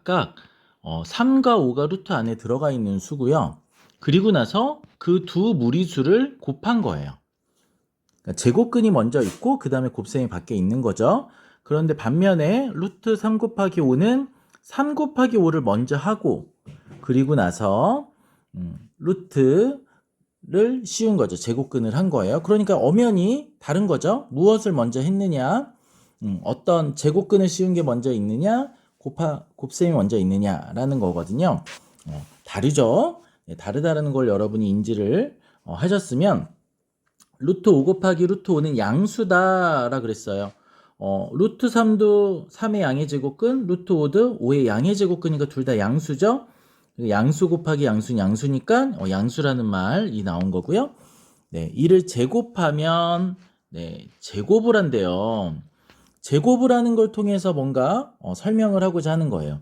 각각 3과 5가 루트 안에 들어가 있는 수고요. 그리고 나서 그 두 무리수를 곱한 거예요. 그러니까 제곱근이 먼저 있고 그 다음에 곱셈이 밖에 있는 거죠. 그런데 반면에 루트 3 곱하기 5는 3 곱하기 5를 먼저 하고 그리고 나서 루트를 씌운 거죠. 제곱근을 한 거예요. 그러니까 엄연히 다른 거죠. 무엇을 먼저 했느냐, 어떤 제곱근을 씌운 게 먼저 있느냐, 곱셈이 먼저 있느냐라는 거거든요. 다르죠. 네, 다르다는 걸 여러분이 인지를 하셨으면 루트 5 곱하기 루트 5는 양수다라 그랬어요. 루트 3도 3의 양의 제곱근, 루트 5도 5의 양의 제곱근이니까 둘 다 양수죠. 양수 곱하기 양수는 양수니까 양수라는 말이 나온 거고요. 네, 이를 제곱하면 네, 제곱을 한대요. 제곱을 하는 걸 통해서 뭔가 설명을 하고자 하는 거예요.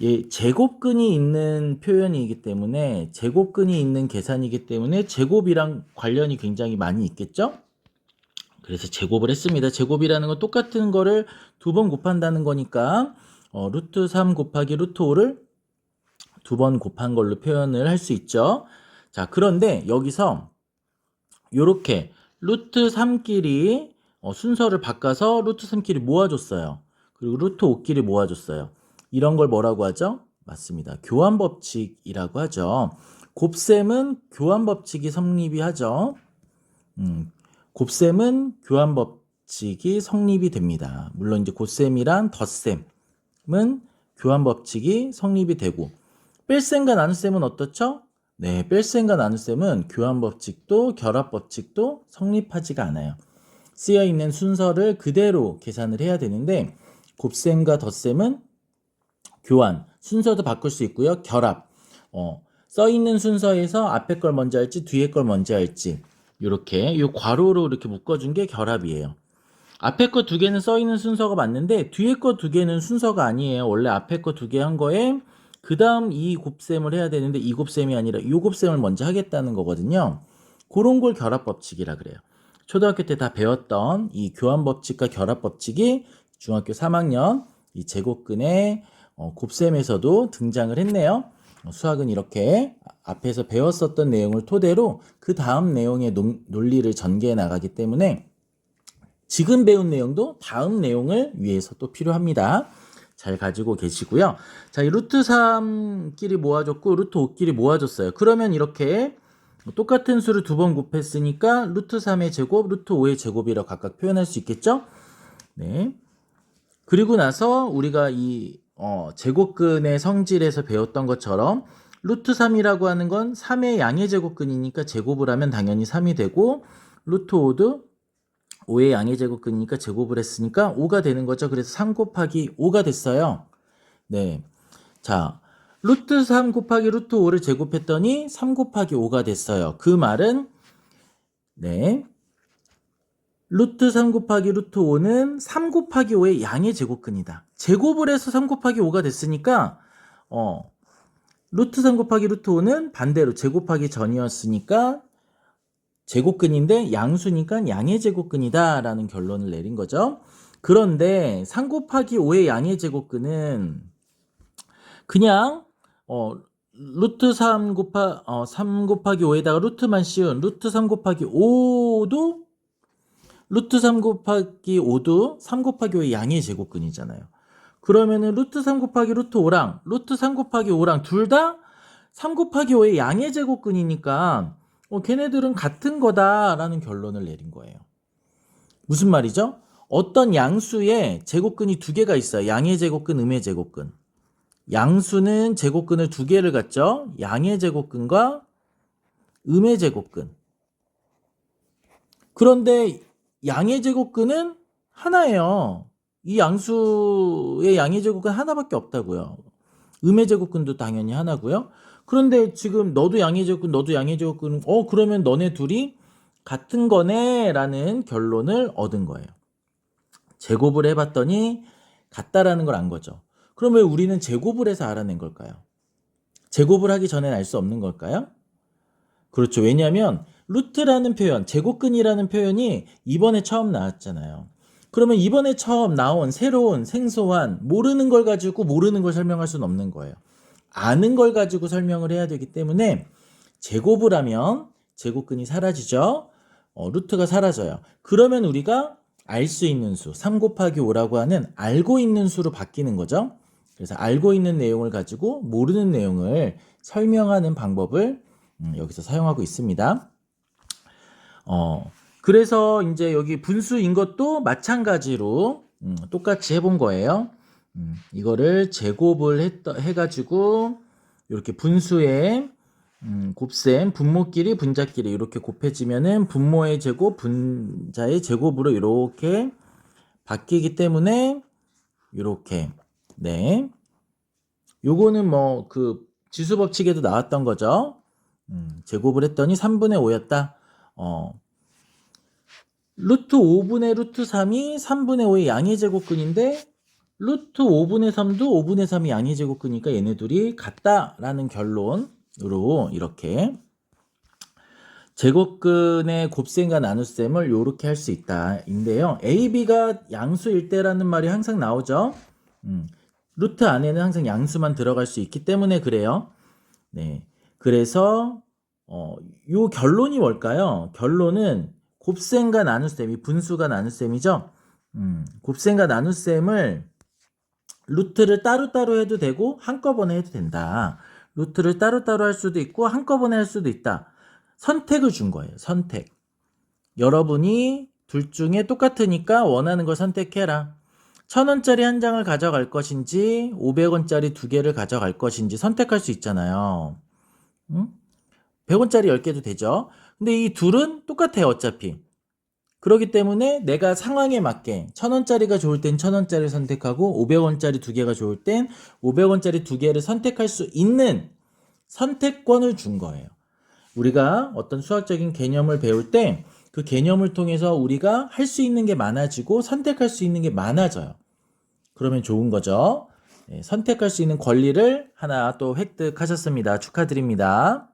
예, 제곱근이 있는 표현이기 때문에 제곱근이 있는 계산이기 때문에 제곱이랑 관련이 굉장히 많이 있겠죠? 그래서 제곱을 했습니다. 제곱이라는 건 똑같은 거를 두 번 곱한다는 거니까 루트 3 곱하기 루트 5를 두 번 곱한 걸로 표현을 할 수 있죠. 자, 그런데 여기서 요렇게 루트 3끼리 순서를 바꿔서 루트 3끼리 모아줬어요. 그리고 루트 5끼리 모아줬어요. 이런 걸 뭐라고 하죠? 맞습니다. 교환법칙이라고 하죠. 곱셈은 교환법칙이 성립이 하죠. 곱셈은 교환법칙이 성립이 됩니다. 물론 이제 곱셈이랑 덧셈은 교환법칙이 성립이 되고 뺄셈과 나눗셈은 어떻죠? 네, 뺄셈과 나눗셈은 교환법칙도 결합법칙도 성립하지가 않아요. 쓰여있는 순서를 그대로 계산을 해야 되는데 곱셈과 덧셈은 교환, 순서도 바꿀 수 있고요. 결합, 써있는 순서에서 앞에 걸 먼저 할지 뒤에 걸 먼저 할지 이렇게 이 괄호로 이렇게 묶어준 게 결합이에요. 앞에 거 두 개는 써있는 순서가 맞는데 뒤에 거 두 개는 순서가 아니에요. 원래 앞에 거 두 개 한 거에 그 다음 이 곱셈을 해야 되는데 이 곱셈이 아니라 이 곱셈을 먼저 하겠다는 거거든요. 그런 걸 결합법칙이라 그래요. 초등학교 때 다 배웠던 이 교환법칙과 결합법칙이 중학교 3학년 이 제곱근의 곱셈에서도 등장을 했네요. 수학은 이렇게 앞에서 배웠었던 내용을 토대로 그 다음 내용의 논리를 전개해 나가기 때문에 지금 배운 내용도 다음 내용을 위해서 또 필요합니다. 잘 가지고 계시고요. 자, 이 루트 3끼리 모아줬고 루트 5끼리 모아줬어요. 그러면 이렇게 똑같은 수를 두 번 곱했으니까 루트 3의 제곱, 루트 5의 제곱이라고 각각 표현할 수 있겠죠? 네. 그리고 나서 우리가 이 제곱근의 성질에서 배웠던 것처럼 루트 3이라고 하는 건 3의 양의 제곱근이니까 제곱을 하면 당연히 3이 되고 루트 5도 5의 양의 제곱근이니까 제곱을 했으니까 5가 되는 거죠. 그래서 3 곱하기 5가 됐어요. 네. 자, 루트 3 곱하기 루트 5를 제곱했더니 3 곱하기 5가 됐어요. 그 말은 네. 루트 3 곱하기 루트 5는 3 곱하기 5의 양의 제곱근이다. 제곱을 해서 3 곱하기 5가 됐으니까 루트 3 곱하기 루트 5는 반대로 제곱하기 전이었으니까 제곱근인데 양수니까 양의 제곱근이다 라는 결론을 내린 거죠. 그런데 3 곱하기 5의 양의 제곱근은 그냥 루트 3 곱하기 5에다가 루트만 씌운 루트 3 곱하기 5도 루트 3 곱하기 5도 3 곱하기 5의 양의 제곱근이잖아요. 그러면은 루트 3 곱하기 루트 5랑 루트 3 곱하기 5랑 둘 다 3 곱하기 5의 양의 제곱근이니까 걔네들은 같은 거다라는 결론을 내린 거예요. 무슨 말이죠? 어떤 양수에 제곱근이 두 개가 있어요. 양의 제곱근, 음의 제곱근. 양수는 제곱근을 두 개를 갖죠. 양의 제곱근과 음의 제곱근. 그런데 양의 제곱근은 하나예요. 이 양수의 양의 제곱근 하나밖에 없다고요. 음의 제곱근도 당연히 하나고요. 그런데 지금 너도 양의 제곱근, 너도 양의 제곱근, 그러면 너네 둘이 같은 거네 라는 결론을 얻은 거예요. 제곱을 해봤더니 같다라는 걸 안 거죠. 그럼 왜 우리는 제곱을 해서 알아낸 걸까요? 제곱을 하기 전엔 알 수 없는 걸까요? 그렇죠. 왜냐하면 루트라는 표현, 제곱근이라는 표현이 이번에 처음 나왔잖아요. 그러면 이번에 처음 나온 새로운 생소한 모르는 걸 가지고 모르는 걸 설명할 수는 없는 거예요. 아는 걸 가지고 설명을 해야 되기 때문에 제곱을 하면 제곱근이 사라지죠. 루트가 사라져요. 그러면 우리가 알 수 있는 수, 3 곱하기 5라고 하는 알고 있는 수로 바뀌는 거죠. 그래서 알고 있는 내용을 가지고 모르는 내용을 설명하는 방법을 여기서 사용하고 있습니다. 그래서 이제 여기 분수인 것도 마찬가지로 똑같이 해본 거예요. 이거를 제곱을 해가지고 이렇게 분수에 곱셈, 분모끼리 분자끼리 이렇게 곱해지면은 분모의 제곱, 분자의 제곱으로 이렇게 바뀌기 때문에 이렇게 네, 요거는 뭐 그 지수 법칙에도 나왔던 거죠. 제곱을 했더니 3분의 5였다. 루트 5분의 루트 3이 3분의 5의 양의 제곱근인데 루트 5분의 3도 5분의 3이 양의 제곱근이니까 얘네들이 같다라는 결론으로 이렇게 제곱근의 곱셈과 나눗셈을 이렇게 할 수 있다 인데요. A, B가 양수일 때라는 말이 항상 나오죠. 루트 안에는 항상 양수만 들어갈 수 있기 때문에 그래요. 네, 그래서 요 결론이 뭘까요? 결론은 곱셈과 나눗셈이 분수가 나눗셈이죠. 곱셈과 나눗셈을 루트를 따로따로 해도 되고 한꺼번에 해도 된다. 루트를 따로따로 할 수도 있고 한꺼번에 할 수도 있다. 선택을 준 거예요. 선택. 여러분이 둘 중에 똑같으니까 원하는 걸 선택해라. 1,000원짜리 한 장을 가져갈 것인지 500원짜리 두 개를 가져갈 것인지 선택할 수 있잖아요. 100원짜리 10개도 되죠. 근데 이 둘은 똑같아요. 어차피. 그렇기 때문에 내가 상황에 맞게 1,000원짜리가 좋을 땐 1,000원짜리 선택하고 500원짜리 두 개가 좋을 땐 500원짜리 두 개를 선택할 수 있는 선택권을 준 거예요. 우리가 어떤 수학적인 개념을 배울 때 그 개념을 통해서 우리가 할 수 있는 게 많아지고 선택할 수 있는 게 많아져요. 그러면 좋은 거죠. 네, 선택할 수 있는 권리를 하나 또 획득하셨습니다. 축하드립니다.